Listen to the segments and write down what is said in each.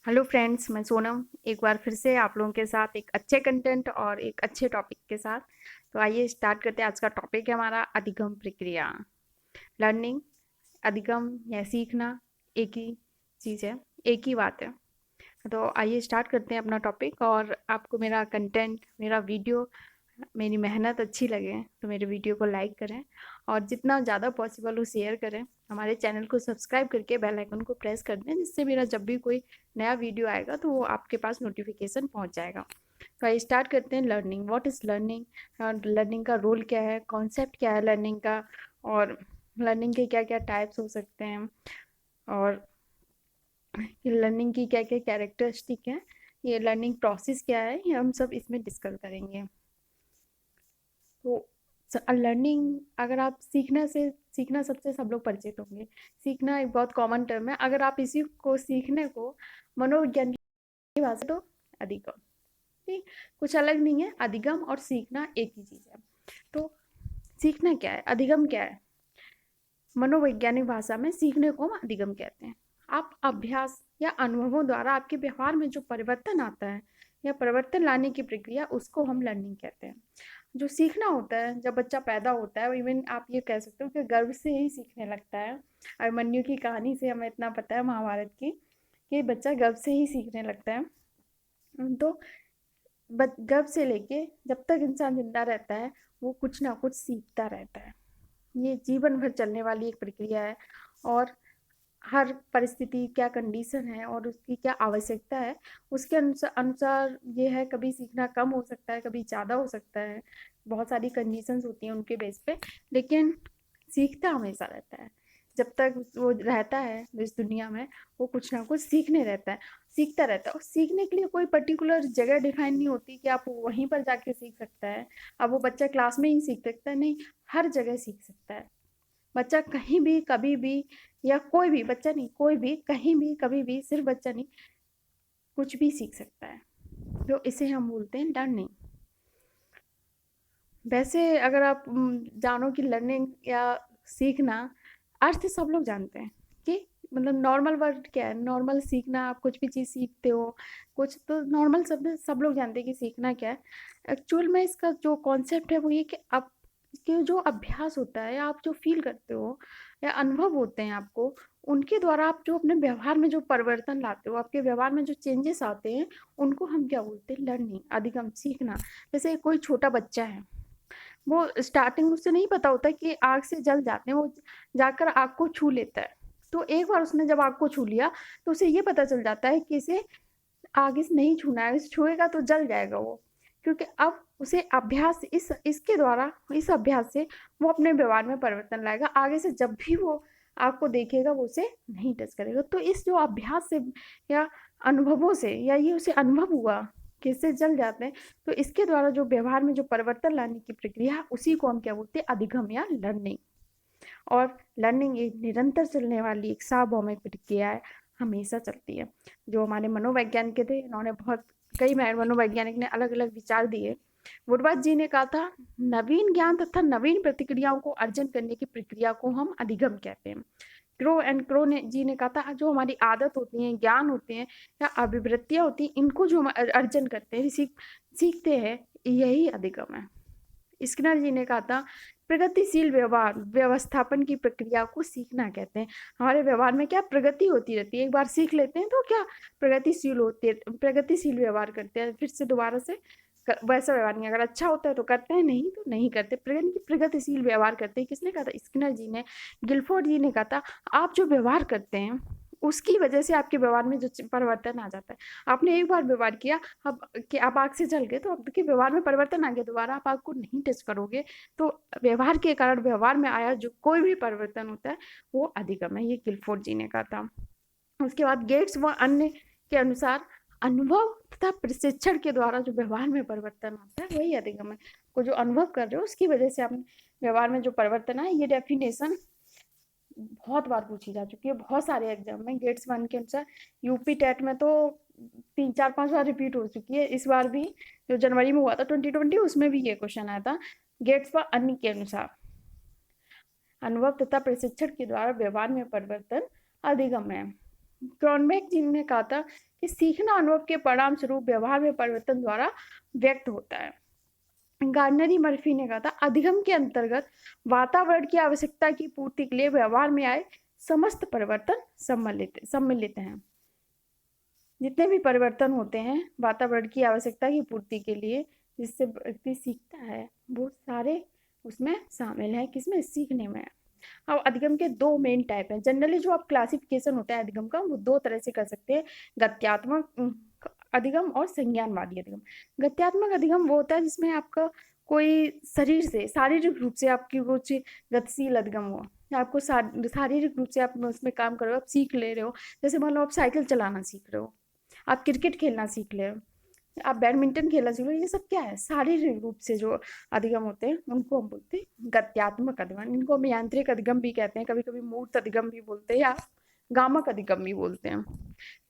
Hello friends, मैं सोनम एक बार फिर से आप लोगों के साथ एक अच्छे कंटेंट और एक अच्छे टॉपिक के साथ। तो आइए स्टार्ट करते हैं। आज का टॉपिक है हमारा अधिगम प्रक्रिया। लर्निंग, अधिगम या सीखना एक ही चीज़ है, एक ही बात है। तो आइए स्टार्ट करते हैं अपना टॉपिक। और आपको मेरा कंटेंट, मेरा वीडियो, मेरी मेहनत अच्छी लगे तो मेरे वीडियो को लाइक करें और जितना ज़्यादा पॉसिबल हो शेयर करें। हमारे चैनल को सब्सक्राइब करके बेल आइकन को प्रेस कर दें, जिससे मेरा जब भी कोई नया वीडियो आएगा तो वो आपके पास नोटिफिकेशन पहुंच जाएगा। तो आइए स्टार्ट करते हैं। Learning, what is learning, learning का रोल क्या है, कॉन्सेप्ट क्या है लर्निंग का, और लर्निंग के क्या क्या टाइप्स हो सकते हैं, और लर्निंग की क्या क्या कैरेक्टरिस्टिक है, ये लर्निंग प्रोसेस क्या है, ये हम सब इसमें डिस्कस करेंगे। तो लर्निंग, अगर आप सीखना सबसे सब लोग परिचित होंगे। सीखना एक बहुत कॉमन टर्म है। अगर आप इसी को सीखने को मनोविज्ञान की भाषा तो अधिगम, ठीक, कुछ अलग नहीं है। अधिगम और सीखना एक ही चीज़ है। तो सीखना क्या है, अधिगम क्या है? मनोवैज्ञानिक भाषा में सीखने को हम अधिगम कहते हैं। आप अभ्यास या अनुभवों द्वारा आपके व्यवहार में जो परिवर्तन आता है या परिवर्तन लाने की प्रक्रिया, उसको हम लर्निंग कहते हैं। जो सीखना होता है जब बच्चा पैदा होता है, इवन आप ये कह सकते हो कि गर्भ से ही सीखने लगता है। अभिमन्यु की कहानी से हमें इतना पता है महाभारत की, कि बच्चा गर्भ से ही सीखने लगता है। तो गर्भ से लेके जब तक इंसान जिंदा रहता है, वो कुछ ना कुछ सीखता रहता है। ये जीवन भर चलने वाली एक प्रक्रिया है। और हर परिस्थिति, क्या कंडीशन है और उसकी क्या आवश्यकता है, उसके अनुसार अनुसार ये है। कभी सीखना कम हो सकता है, कभी ज़्यादा हो सकता है। बहुत सारी कंडीशंस होती हैं उनके बेस पे, लेकिन सीखता हमेशा रहता है। जब तक वो रहता है इस दुनिया में, वो कुछ ना कुछ सीखने रहता है, सीखता रहता है। और सीखने के लिए कोई पर्टिकुलर जगह डिफाइन नहीं होती कि आप वहीं पर जाके सीख सकता है। अब वो बच्चा क्लास में ही सीख सकता है, नहीं, हर जगह सीख सकता है बच्चा, कहीं भी कभी भी। या कोई भी बच्चा नहीं, कोई भी कहीं भी कभी भी, सिर्फ बच्चा नहीं, कुछ भी सीख सकता है। तो इसे हम बोलते हैं लर्निंग। वैसे अगर आप जानो कि लर्निंग या सीखना अर्थ सब लोग जानते हैं कि मतलब नॉर्मल वर्ड क्या है। नॉर्मल सीखना, आप कुछ भी चीज़ सीखते हो, कुछ तो नॉर्मल शब्द सब लोग जानते हैं कि सीखना क्या है। एक्चुअल में इसका जो कॉन्सेप्ट है वो ये कि आप के जो अभ्यास होता है, आप जो फील करते हो या अनुभव होते हैं आपको, उनके द्वारा आप जो अपने व्यवहार में जो परिवर्तन लाते हो, आपके व्यवहार में जो चेंजेस आते हैं, उनको हम क्या बोलते हैं? लर्निंग, अधिगम, सीखना। जैसे कोई छोटा बच्चा है, वो स्टार्टिंग में उसे नहीं पता होता कि आग से जल जाते हैं, वो जाकर आग को छू लेता है। तो एक बार उसने जब आग को छू लिया, तो उसे ये पता चल जाता है कि इसे आगे से नहीं छूना है, इसे छुएगा तो जल जाएगा वो। क्योंकि अब उसे अभ्यास, इसके द्वारा, इस अभ्यास से वो अपने व्यवहार में परिवर्तन लाएगा। आगे से जब भी वो आग को देखेगा, वो उसे नहीं टच करेगा। तो इस जो अभ्यास से या अनुभवों से, या ये उसे अनुभव हुआ कि इससे जल जाते हैं, तो इसके द्वारा जो व्यवहार में जो परिवर्तन लाने की प्रक्रिया है, उसी को हम क्या बोलते हैं? अधिगम या लर्निंग। और लर्निंग एक निरंतर चलने वाली एक सार्वभौमिक प्रक्रिया है, हमेशा चलती है। जो हमारे मनोवैज्ञानिक थे, इन्होंने बहुत, कई मनोवैज्ञानिक ने अलग अलग विचार दिए। वुडवर्थ जी ने कहा था, नवीन ज्ञान तथा नवीन प्रतिक्रियाओं को अर्जन करने की प्रक्रिया को हम अधिगम कहते हैं। क्रो ने जी ने कहा था, जो हमारी आदत होती है, ज्ञान होते हैं या अभिवृत्तियां होती हैं, इनको जो हम अर्जन करते हैं, सीखते हैं, यही अधिगम है। स्किनर जी ने कहा था, प्रगतिशील व्यवहार व्यवस्थापन की प्रक्रिया को सीखना कहते हैं। हमारे व्यवहार में क्या प्रगति होती रहती है, एक बार सीख लेते हैं तो क्या प्रगतिशील होते हैं, प्रगतिशील व्यवहार करते हैं, फिर से दोबारा से वैसा व्यवहार नहीं। अगर अच्छा होता है तो करते हैं, नहीं तो नहीं करते। प्रगतिशील व्यवहार करते हैं। किसने कहा था? स्किनर जी ने। गिलफोर्ड जी ने कहा था, आप जो व्यवहार करते हैं, उसकी वजह से आपके व्यवहार में जो परिवर्तन आ जाता है। आपने एक बार व्यवहार किया, अब कि आप आग से जल गए, तो आपके व्यवहार में परिवर्तन आ गया, दोबारा आप आग को नहीं टच करोगे। तो व्यवहार के कारण व्यवहार में आया जो कोई भी परिवर्तन होता है, वो अधिगम है। ये गिलफोर्ड जी ने कहा था। उसके बाद गेट्स व अन्य के अनुसार, अनुभव तथा प्रशिक्षण के द्वारा जो व्यवहार में परिवर्तन आता है, वही अधिगम है। को जो अनुभव कर रहे हो, उसकी वजह से आपने व्यवहार में जो परिवर्तन आए, ये डेफिनेशन बहुत बार पूछी जा चुकी है, बहुत सारे एग्जाम में। गेट्स वन के अनुसार यूपी टेट में तो 3 4 5 बार रिपीट हो चुकी है। इस बार भी जो जनवरी में हुआ था 2020, उसमें भी ये क्वेश्चन आया था। गेट्स व अन्य के अनुसार, अनुभव तथा प्रशिक्षण के द्वारा व्यवहार में परिवर्तन अधिगम है। क्रॉनबेक जी ने कहा था कि सीखना अनुभव के परिणाम स्वरूप व्यवहार में परिवर्तन द्वारा व्यक्त होता है। गार्डनर मर्फी ने कहा था, अधिगम के अंतर्गत वातावरण की आवश्यकता की पूर्ति के लिए व्यवहार में आए समस्त परिवर्तन सम्मिलित हैं। जितने भी परिवर्तन होते हैं वातावरण की आवश्यकता की पूर्ति के लिए, जिससे व्यक्ति सीखता है, वो सारे उसमें शामिल है। किसमें? सीखने में। अब अधिगम के दो मेन टाइप हैं। जनरली जो आप क्लासिफिकेशन होता है अधिगम का, वो दो तरह से कर सकते हैं, गत्यात्मक अधिगम और संज्ञानवादी अधिगम। गत्यात्मक अधिगम वो होता है जिसमें आपका कोई शरीर से, शारीरिक रूप से आपकी कुछ गतिशील अधिगम हो, आपको शारीरिक रूप से आप उसमें काम कर रहे हो, आप सीख ले रहे हो। जैसे मान लो आप साइकिल चलाना सीख रहे हो, आप क्रिकेट खेलना सीख ले, आप बैडमिंटन खेलना सीख लो, ये सब क्या है? शारीरिक रूप से जो अधिगम होते हैं उनको हम बोलते हैं गत्यात्मक अधिगम। इनको हम यांत्रिक अधिगम भी कहते हैं, कभी कभी मूर्त अधिगम भी बोलते हैं, या गामक अधिगम भी बोलते हैं।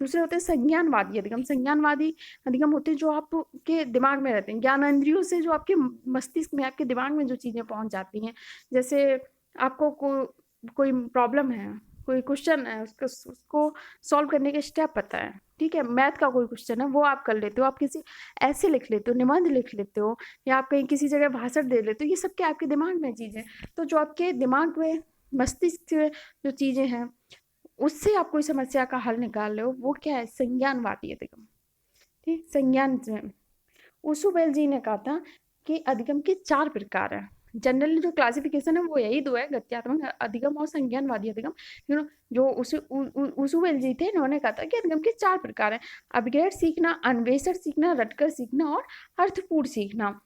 दूसरे होते हैं संज्ञानवादी अधिगम। संज्ञानवादी अधिगम होते हैं जो आपके दिमाग में रहते हैं, ज्ञानेंद्रियों से जो आपके मस्तिष्क में, आपके दिमाग में जो चीज़ें पहुंच जाती हैं। जैसे आपको कोई प्रॉब्लम है, कोई क्वेश्चन है, उसको सॉल्व करने के स्टेप पता है, ठीक है। मैथ का कोई क्वेश्चन है, वो आप कर लेते हो, आप किसी ऐसे लिख लेते हो, निबंध लिख लेते हो, या आप कहीं किसी जगह भाषण दे लेते हो। ये सब क्या आपके दिमाग में चीज़ें। तो जो आपके दिमाग में, मस्तिष्क में जो चीज़ें हैं, उससे आप कोई समस्या का हल निकाल रहे हो, वो क्या है? संज्ञानवादी अधिगम। ठीक, संज्ञान में उसुबेल जी ने कहा था कि अधिगम के 4 प्रकार हैं। जनरली जो क्लासिफिकेशन है वो यही दो है, गत्यात्मक अधिगम और संज्ञानवादी अधिगम। जो उसुबेल जी थे, इन्होंने कहा था कि अधिगम के 4 प्रकार हैं: अपग्रेड सीखना, अन्वेषण सीखना, रटकर सीखना और अर्थपूर्ण सीखना।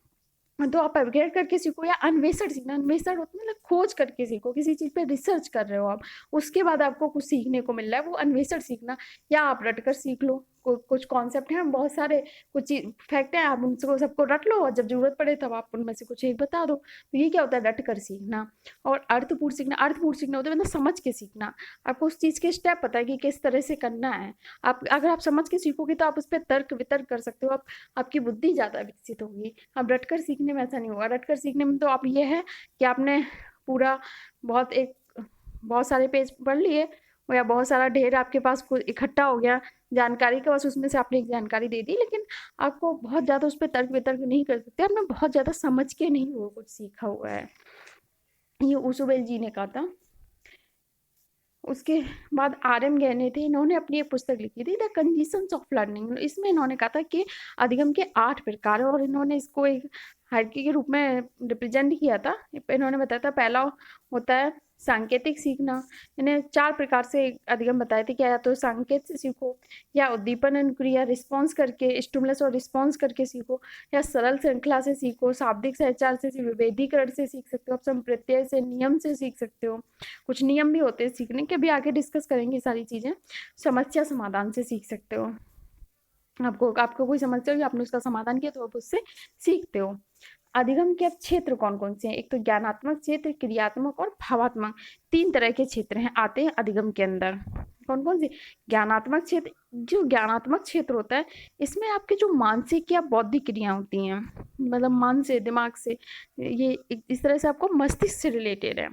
तो आप अपग्रेड करके सीखो या अन्वेषण सीखना। अन्वेषण होता है मतलब खोज करके सीखो, किसी चीज़ पे रिसर्च कर रहे हो आप, उसके बाद आपको कुछ सीखने को मिल रहा है, वो अन्वेषण सीखना। या आप रटकर सीख लो, कुछ कॉन्सेप्ट हैं, बहुत सारे कुछ फैक्ट हैं, आप उनको सबको रट लो और जब जरूरत पड़े तब आप उनमें से कुछ एक बता दो। तो ये क्या होता है? रट कर सीखना। और अर्थपूर्ण सीखना, अर्थपूर्ण सीखना होता है मतलब समझ के सीखना। आपको उस चीज़ के स्टेप पता है कि किस तरह से करना है। आप अगर आप समझ के सीखोगे तो आप उस पर तर्क वितर्क कर सकते हो, आपकी बुद्धि ज़्यादा विकसित होगी। अब रटकर सीखने में ऐसा नहीं होगा। रटकर सीखने में तो आप ये है कि आपने पूरा बहुत सारे पेज पढ़ लिए, या बहुत सारा ढेर आपके पास इकट्ठा हो गया जानकारी का, बस उसमें से आपने एक जानकारी दे दी, लेकिन आपको बहुत ज़्यादा उस पर तर्क वितर्क नहीं कर सकते। आपने बहुत ज़्यादा समझ के नहीं वो कुछ सीखा हुआ है। ये उसुबेल जी ने कहा था। उसके बाद RM गहने थे, इन्होंने अपनी एक पुस्तक लिखी थी, द कंडीशंस ऑफ लर्निंग। इसमें इन्होंने कहा था कि अधिगम के 8 प्रकार है, और इन्होंने इसको एक हायरार्की के रूप में रिप्रेजेंट किया था। इन्होंने बताया था पहला होता है सांकेतिक सीखना। इन्हें 4 प्रकार से अधिगम बताए थे, क्या या तो संकेत से सीखो, या उद्दीपन अनुक्रिया रिस्पॉन्स करके, स्टिमुलस और रिस्पॉन्स करके सीखो, या सरल श्रृंखला से सीखो, शाब्दिक संचार से, विभेदीकरण से सीख सकते हो, संप्रत्यय से, नियम से सीख सकते हो। कुछ नियम भी होते हैं सीखने के, भी आगे डिस्कस करेंगे सारी चीज़ें। समस्या समाधान से सीख सकते हो, आपको कोई समस्या होगी, आपने उसका समाधान किया तो आप उससे सीखते हो। अधिगम के अब क्षेत्र कौन कौन से हैं? एक तो ज्ञानात्मक क्षेत्र, क्रियात्मक और भावात्मक, 3 तरह के क्षेत्र हैं आते हैं अधिगम के अंदर। कौन कौन से? ज्ञानात्मक क्षेत्र। जो ज्ञानात्मक क्षेत्र होता है, इसमें आपके जो मानसिक या बौद्धिक क्रियाएं होती हैं, मतलब मन से, दिमाग से, ये इस तरह से आपको मस्तिष्क से रिलेटेड है,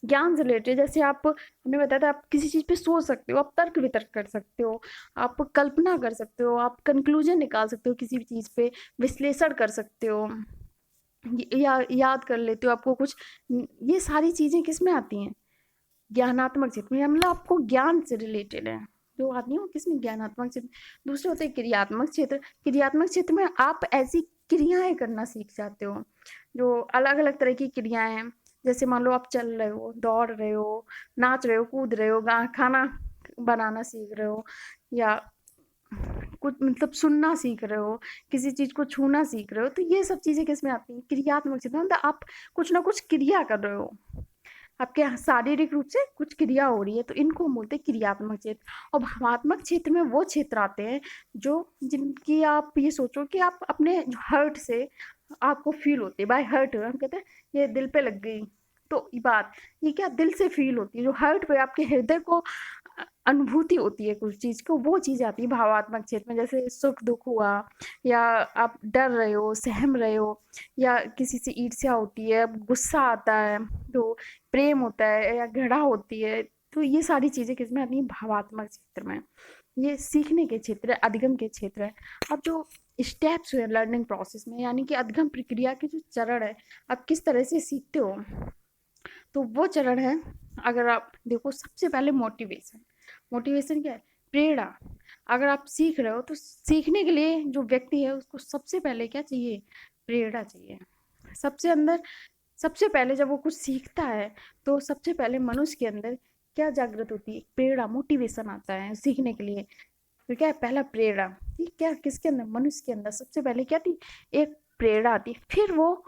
ज्ञान से रिलेटेड। जैसे हमने बताया था, आप किसी चीज़ पे सोच सकते हो, आप तर्क वितर्क कर सकते हो, आप कल्पना कर सकते हो, आप कंक्लूजन निकाल सकते हो, किसी भी चीज़ पे विश्लेषण कर सकते हो, या याद कर लेते हो आपको कुछ। ये सारी चीज़ें किस में आती हैं? ज्ञानात्मक क्षेत्र में, मतलब आपको ज्ञान से रिलेटेड है जो आती है वो किसमें? ज्ञानात्मक क्षेत्र। दूसरे होते हैं क्रियात्मक क्षेत्र। क्रियात्मक क्षेत्र में आप ऐसी क्रियाएं करना सीख जाते हो जो अलग अलग तरह की क्रियाएं हैं। जैसे मान लो आप चल रहे हो, दौड़ रहे हो, नाच रहे हो, कूद रहे हो, खाना बनाना सीख रहे हो, या कुछ मतलब सुनना सीख रहे हो, किसी चीज़ को छूना सीख रहे हो। तो ये सब चीज़ें किस में आती हैं? क्रियात्मक क्षेत्र में। मतलब आप कुछ ना कुछ क्रिया कर रहे हो, आपके शारीरिक रूप से कुछ क्रिया हो रही है, तो इनको बोलते हैं क्रियात्मक क्षेत्र। और भावात्मक क्षेत्र में वो क्षेत्र आते हैं जो जिनकी आप ये सोचो कि आप अपने हर्ट से आपको फील होती है, बाय हर्ट हम कहते हैं ये दिल पे लग गई, तो ये क्या दिल से फील होती है, जो हर्ट पे आपके हृदय को अनुभूति होती है कुछ चीज़ को, वो चीज़ आती है भावात्मक क्षेत्र में। जैसे सुख दुख हुआ, या आप डर रहे हो, सहम रहे हो, या किसी से ईर्ष्या होती है, गुस्सा आता है, तो प्रेम होता है, या घृणा होती है। तो ये सारी चीज़ें किस में आती हैं? भावात्मक क्षेत्र में। ये सीखने के क्षेत्र है, अधिगम के क्षेत्र है। अब जो स्टेप्स हुए लर्निंग प्रोसेस में, यानी कि अधिगम प्रक्रिया के जो चरण है, आप किस तरह से सीखते हो, तो वो चरण है, अगर आप देखो, सबसे पहले मोटिवेशन। मोटिवेशन क्या है? प्रेरणा। अगर आप सीख रहे हो तो सीखने के लिए जो व्यक्ति है उसको सबसे पहले क्या चाहिए? प्रेरणा चाहिए। सबसे अंदर, सबसे पहले जब वो कुछ सीखता है तो सबसे पहले मनुष्य के अंदर क्या जागृत होती है? प्रेरणा, मोटिवेशन आता है सीखने के लिए। तो क्या है? पहला प्रेरणा। ठीक, क्या किसके अंदर? मनुष्य के अंदर सबसे पहले क्या थी? एक प्रेरणा आती है। फिर वो,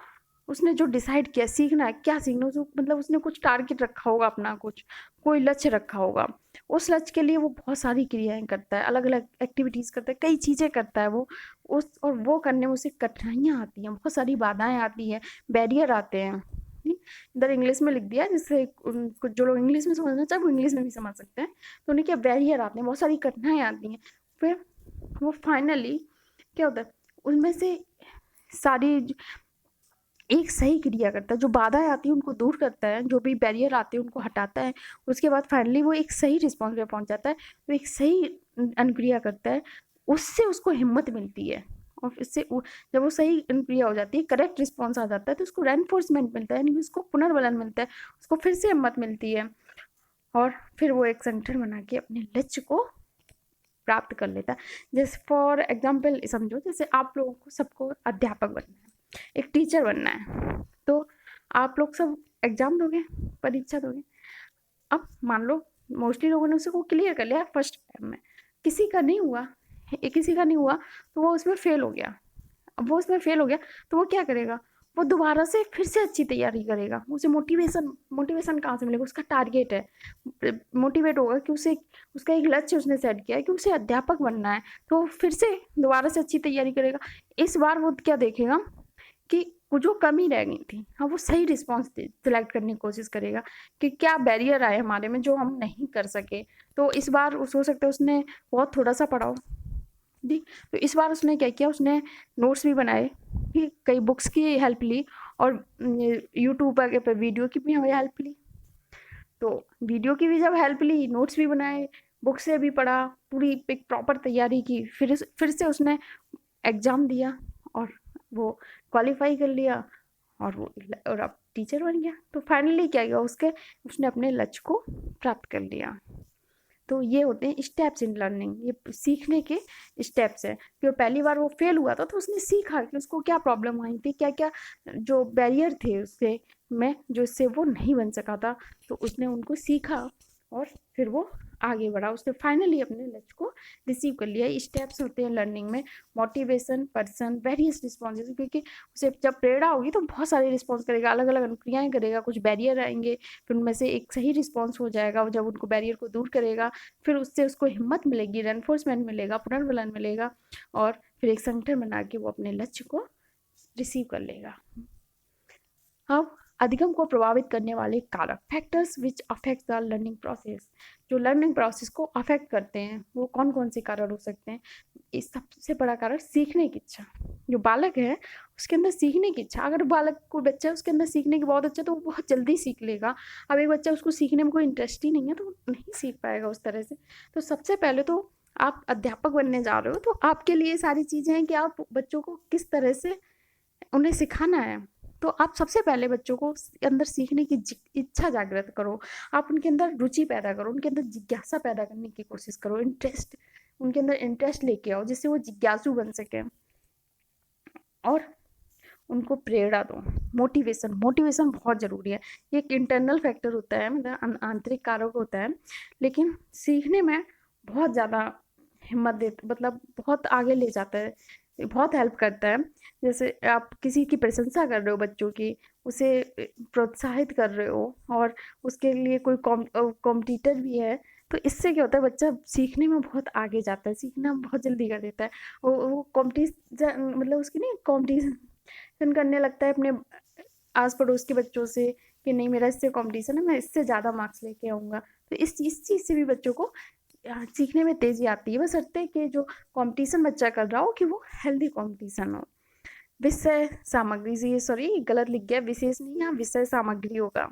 उसने जो डिसाइड किया सीखना है, क्या सीखना है, मतलब उसने कुछ टारगेट रखा होगा अपना, कुछ कोई लक्ष्य रखा होगा। उस लक्ष्य के लिए वो बहुत सारी क्रियाएं करता है, अलग अलग एक्टिविटीज करता है, कई चीजें करता है वो। उस और वो करने में उसे कठिनाइयां आती हैं, बहुत सारी बाधाएं आती हैं, बैरियर आते हैं। इधर इंग्लिश में लिख दिया, जिससे उनको, जो लोग इंग्लिश में समझना चाहे वो इंग्लिश में भी समझ सकते हैं। तो उन्हें क्या बैरियर आते हैं, बहुत सारी कठिनाइयां आती हैं। फिर वो फाइनली क्या होता है? उनमें से सारी एक सही क्रिया करता है, जो बाधाएं आती हैं उनको दूर करता है, जो भी बैरियर आते हैं उनको हटाता है। उसके बाद फाइनली वो एक सही रिस्पॉन्स पे पहुंच जाता है, तो एक सही अनुक्रिया करता है। उससे उसको हिम्मत मिलती है, और इससे जब वो सही अनुक्रिया हो जाती है, करेक्ट रिस्पॉन्स आ जाता है, तो उसको रेनफोर्समेंट मिलता है, यानी उसको पुनर्बलन मिलता है, उसको फिर से हिम्मत मिलती है। और फिर वो एक सेंटर बना के अपने लक्ष्य को प्राप्त कर लेता है। जैसे फॉर एग्जाम्पल समझो, जैसे आप लोगों को सबको अध्यापक बनना है, एक टीचर बनना है, तो आप लोग सब एग्जाम दोगे, परीक्षा दोगे। अब मान लो मोस्टली लोगों ने उसको क्लियर कर लिया फर्स्ट टाइम में, किसी का नहीं हुआ, किसी का नहीं हुआ, तो वो उसमें फेल हो गया। अब वो उसमें फेल हो गया तो वो क्या करेगा? वो दोबारा से फिर से अच्छी तैयारी करेगा। उसे मोटिवेशन, मोटिवेशन कहाँ से मिलेगा? उसका टारगेट है, मोटिवेट होगा कि उसे, उसका एक लक्ष्य उसने सेट किया है कि उसे अध्यापक बनना है, तो फिर से दोबारा से अच्छी तैयारी करेगा। इस बार वो क्या देखेगा कि वो जो कमी रह गई थी, हाँ, वो सही रिस्पॉन्स सिलेक्ट करने की कोशिश करेगा कि क्या बैरियर आए हमारे में जो हम नहीं कर सके। तो इस बार हो सकता है उसने बहुत थोड़ा सा पढ़ा हो, जी, तो इस बार उसने क्या किया? उसने नोट्स भी बनाए, ठीक, कई बुक्स की हेल्प ली, और यूट्यूब पर वीडियो की भी हेल्प ली। तो वीडियो की भी जब हेल्प ली, नोट्स भी बनाए, बुक से भी पढ़ा, पूरी एक प्रॉपर तैयारी की, फिर से उसने एग्ज़ाम दिया, और वो क्वालिफाई कर लिया, और अब टीचर बन गया। तो फाइनली क्या किया उसके? उसने अपने लक्ष्य को प्राप्त कर लिया। तो ये होते हैं स्टेप्स इन लर्निंग, ये सीखने के स्टेप्स हैं। कि पहली बार वो फेल हुआ था तो उसने सीखा कि उसको क्या प्रॉब्लम आई थी, क्या क्या जो बैरियर थे उससे में, जो इससे वो नहीं बन सका था, तो उसने उनको सीखा, और फिर वो आगे बढ़ा, उसने फाइनली अपने लक्ष्य को रिसीव कर लिया। स्टेप्स होते हैं लर्निंग में, मोटिवेशन, पर्सन, वेरियस रिस्पॉन्सेज, क्योंकि उसे जब प्रेरणा होगी तो बहुत सारे रिस्पॉन्स करेगा, अलग अलग अनुक्रियाएं करेगा, कुछ बैरियर आएंगे, फिर उनमें से एक सही रिस्पॉन्स हो जाएगा, जब उनको बैरियर को दूर करेगा, फिर उससे उसको हिम्मत मिलेगी, रेनफोर्समेंट मिलेगा, पुनर्बलन मिलेगा, और फिर एक संगठन बना के वो अपने लक्ष्य को रिसीव कर लेगा। अब अधिगम को प्रभावित करने वाले कारक, factors which affect the learning process, जो लर्निंग प्रोसेस को अफेक्ट करते हैं, वो कौन कौन से कारण हो सकते हैं? इस सबसे बड़ा कारण सीखने की इच्छा। जो बालक है उसके अंदर सीखने की इच्छा, अगर बालक कोई बच्चा है उसके अंदर सीखने की बहुत अच्छा, तो वो बहुत जल्दी सीख लेगा। अब एक बच्चा, उसको सीखने में कोई इंटरेस्ट ही नहीं है, तो वो नहीं सीख पाएगा उस तरह से। तो सबसे पहले तो आप अध्यापक बनने जा रहे हो, तो आपके लिए सारी चीज़ें हैं कि आप बच्चों को किस तरह से उन्हें सिखाना है। तो आप सबसे पहले बच्चों को अंदर सीखने की इच्छा जागृत करो, आप उनके अंदर रुचि पैदा करो, उनके अंदर जिज्ञासा पैदा करने की कोशिश करो, इंटरेस्ट, उनके अंदर इंटरेस्ट लेके आओ, जिससे वो जिज्ञासु बन सके, और उनको प्रेरणा दो। मोटिवेशन, मोटिवेशन बहुत ज़रूरी है। ये एक इंटरनल फैक्टर होता है, मतलब आंतरिक कारक होता है, लेकिन सीखने में बहुत ज़्यादा हिम्मत दे, मतलब बहुत आगे ले जाता है, बहुत हेल्प करता है। जैसे आप किसी की प्रशंसा कर रहे हो बच्चों की, उसे प्रोत्साहित कर रहे हो, और उसके लिए कोई कॉम्पिटिटर भी है, तो इससे क्या होता है? बच्चा सीखने में बहुत आगे जाता है, सीखना बहुत जल्दी कर देता है। वो कॉम्पिटिशन, मतलब उसकी नहीं, कॉम्पिटिशन करने लगता है अपने आस पड़ोस के बच्चों से, कि नहीं, मेरा इससे कंपटीशन है, मैं इससे ज़्यादा मार्क्स लेके आऊँगा। तो इस चीज़ से भी बच्चों को सीखने में तेज़ी आती है, बशर्ते कि जो कंपटीशन बच्चा कर रहा हो कि वो हेल्दी कंपटीशन हो। विषय सामग्री से, ये सॉरी गलत लिख गया, विशेष नहीं, यहाँ विषय सामग्री होगा।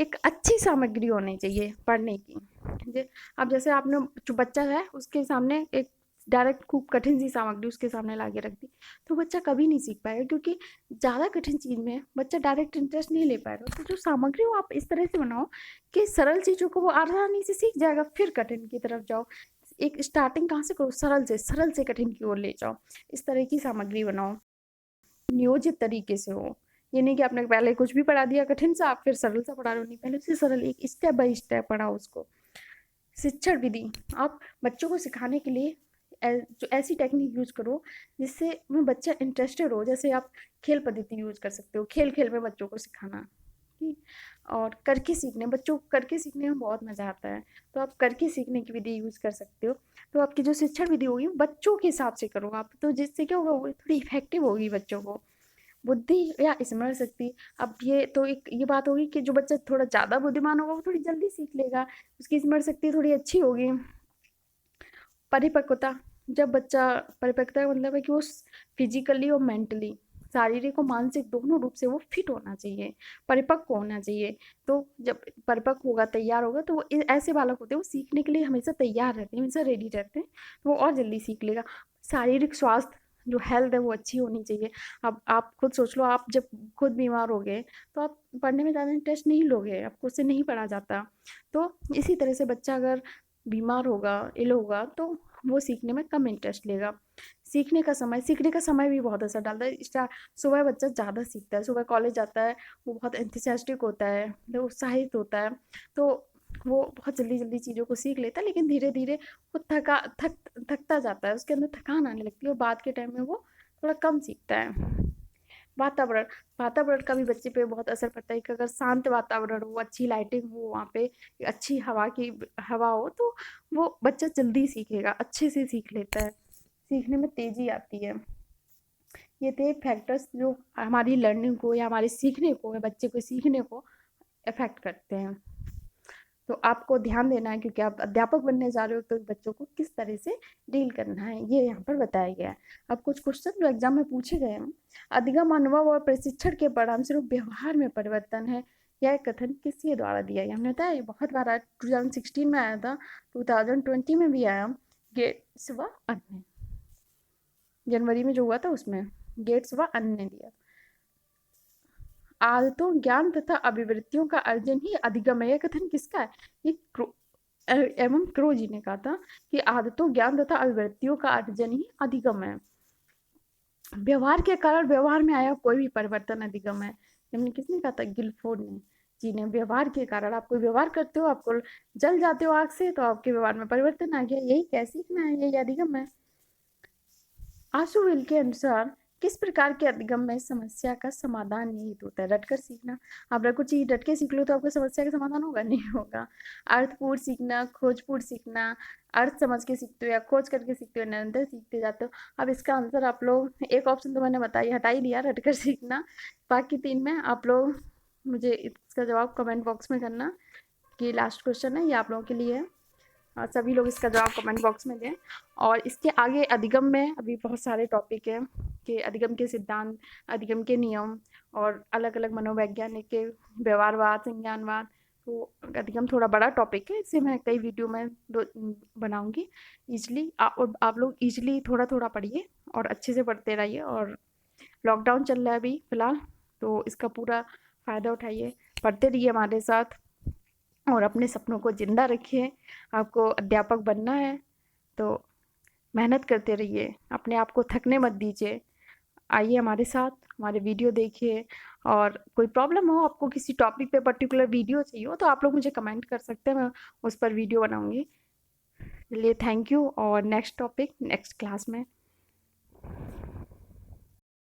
एक अच्छी सामग्री होनी चाहिए पढ़ने की। अब जैसे आपने जो बच्चा है उसके सामने एक डायरेक्ट खूब कठिन सी सामग्री उसके सामने ला के रख दी, तो बच्चा कभी नहीं सीख पाएगा, क्योंकि ज़्यादा कठिन चीज़ में बच्चा डायरेक्ट इंटरेस्ट नहीं ले पाएगा। तो जो सामग्री हो आप इस तरह से बनाओ कि सरल चीज़ों को वो आसानी से सीख जाएगा, फिर कठिन की तरफ जाओ। एक स्टार्टिंग कहाँ से करो, सरल से कठिन की ओर ले जाओ। इस तरह की सामग्री बनाओ, नियोजित तरीके से हो। ये नहीं कि आपने पहले कुछ भी पढ़ा दिया कठिन सा, आप फिर सरल सा पढ़ा रहे हो, नहीं, पहले से सरल एक स्टेप बाय स्टेप पढ़ाओ उसको। शिक्षण विधि, आप बच्चों को सिखाने के लिए जो ऐसी टेक्निक यूज करो जिससे में बच्चा इंटरेस्टेड हो। जैसे आप खेल पद्धति यूज कर सकते हो, खेल खेल में बच्चों को सिखाना, ठीक। और करके सीखने, बच्चों को करके सीखने में बहुत मज़ा आता है, तो आप करके सीखने की विधि यूज़ कर सकते हो। तो आपकी जो शिक्षण विधि होगी बच्चों के हिसाब से करो आप, तो जिससे क्या होगा, वो थोड़ी इफेक्टिव होगी बच्चों को। बुद्धि या स्मरण शक्ति, अब ये तो एक ये बात होगी कि जो बच्चा थोड़ा ज़्यादा बुद्धिमान होगा वो थोड़ी जल्दी सीख लेगा, उसकी स्मरण शक्ति थोड़ी अच्छी होगी। परिपक्वता, जब बच्चा परिपक्वता का मतलब है कि वो फिजिकली और मेंटली, शारीरिक और मानसिक दोनों रूप से वो फिट होना चाहिए, परिपक्व होना चाहिए। तो जब परिपक्व होगा, तैयार होगा, तो वो ऐसे बालक होते हैं वो सीखने के लिए हमेशा तैयार रहते हैं, हमेशा रेडी रहते हैं, तो वो और जल्दी सीख लेगा। शारीरिक स्वास्थ्य, जो हेल्थ है वो अच्छी होनी चाहिए। अब आप खुद सोच लो, आप जब खुद बीमार हो गए तो आप पढ़ने में ज़्यादा इंटरेस्ट नहीं लोगे, आपको उससे नहीं पढ़ा जाता। तो इसी तरह से बच्चा अगर बीमार होगा, इल होगा, तो वो सीखने में कम इंटरेस्ट लेगा। सीखने का समय भी बहुत असर डालता है। सुबह बच्चा ज़्यादा सीखता है, सुबह कॉलेज जाता है, वो बहुत एंथुसियास्टिक होता है, मतलब उत्साहित होता है, तो वो बहुत जल्दी जल्दी चीज़ों को सीख लेता है, लेकिन धीरे धीरे वो थकता जाता है, उसके अंदर थकान आने लगती है और बाद के टाइम में वो थोड़ा कम सीखता है। वातावरण, वातावरण का भी बच्चे पे बहुत असर पड़ता है कि अगर शांत वातावरण हो, अच्छी लाइटिंग हो, वहाँ पे अच्छी हवा हो, तो वो बच्चा जल्दी सीखेगा, अच्छे से सीख लेता है, सीखने में तेज़ी आती है। ये थे फैक्टर्स जो हमारी लर्निंग को या हमारे सीखने को या बच्चे को सीखने को अफेक्ट करते हैं। तो आपको ध्यान देना है, क्योंकि आप अध्यापक बनने जा रहे हो, तो बच्चों को किस तरह से डील करना है ये यहाँ पर बताया गया है। अब कुछ क्वेश्चन जो एग्जाम में पूछे गए हैं, अधिगम, अनुभव और प्रशिक्षण के परिणामस्वरूप व्यवहार में परिवर्तन है, यह कथन किसके द्वारा दिया गया। हमने बताया बहुत बार 2016 में आया था, 2020 में भी आया, गेट्स व अन्य, जनवरी में जो हुआ था उसमें गेट्स व अन्य ने दिया। आदतों, ज्ञान तथा अभिवृत्तियों का अर्जन ही अधिगम है, यह कथन किसका है, ये एवं क्रो जी ने कहा था कि आदतों, ज्ञान तथा अभिवृत्तियों का अर्जन ही अधिगम है। व्यवहार के कारण व्यवहार में आया कोई भी परिवर्तन अधिगम है, हमने किसने कहा था, गिलफोर्ड ने जी ने। व्यवहार के कारण, आप कोई व्यवहार करते हो, आपको जल जाते हो आग से, तो आपके व्यवहार में परिवर्तन आ गया, यही क्या सीखना है, यही अधिगम है। आशुविल के अनुसार किस प्रकार के अधिगम में समस्या का समाधान निहित होता है, रटकर सीखना। आप कुछ चीज रट के सीख लो तो आपको समस्या का समाधान होगा, नहीं होगा। अर्थपूर्ण सीखना, खोजपूर्ण सीखना, अर्थ समझ के सीखते हो या खोज करके सीखते हो, निरंतर सीखते जाते हो। अब इसका आंसर आप लोग, एक ऑप्शन तो मैंने बताई, हटा ही दिया, रटकर सीखना। बाकी 3 में आप लोग मुझे इसका जवाब कमेंट बॉक्स में करना, कि लास्ट क्वेश्चन है ये आप लोगों के लिए है, और सभी लोग इसका जवाब कमेंट बॉक्स में दें। और इसके आगे अधिगम में अभी बहुत सारे टॉपिक हैं, कि अधिगम के सिद्धांत, अधिगम के नियम, और अलग अलग मनोवैज्ञानिक के व्यवहारवाद, संज्ञानवाद। तो अधिगम थोड़ा बड़ा टॉपिक है, इसे मैं कई वीडियो में बनाऊंगी ईजिली। आप लोग ईजिली थोड़ा थोड़ा पढ़िए और अच्छे से पढ़ते रहिए। और लॉकडाउन चल रहा है अभी फ़िलहाल, तो इसका पूरा फ़ायदा उठाइए, पढ़ते रहिए हमारे साथ, और अपने सपनों को ज़िंदा रखिए। आपको अध्यापक बनना है तो मेहनत करते रहिए, अपने आप को थकने मत दीजिए। आइए हमारे साथ, हमारे वीडियो देखिए, और कोई प्रॉब्लम हो, आपको किसी टॉपिक पे पर्टिकुलर वीडियो चाहिए हो, तो आप लोग मुझे कमेंट कर सकते हैं, मैं उस पर वीडियो बनाऊंगी। चलिए, थैंक यू, और नेक्स्ट टॉपिक नेक्स्ट क्लास में।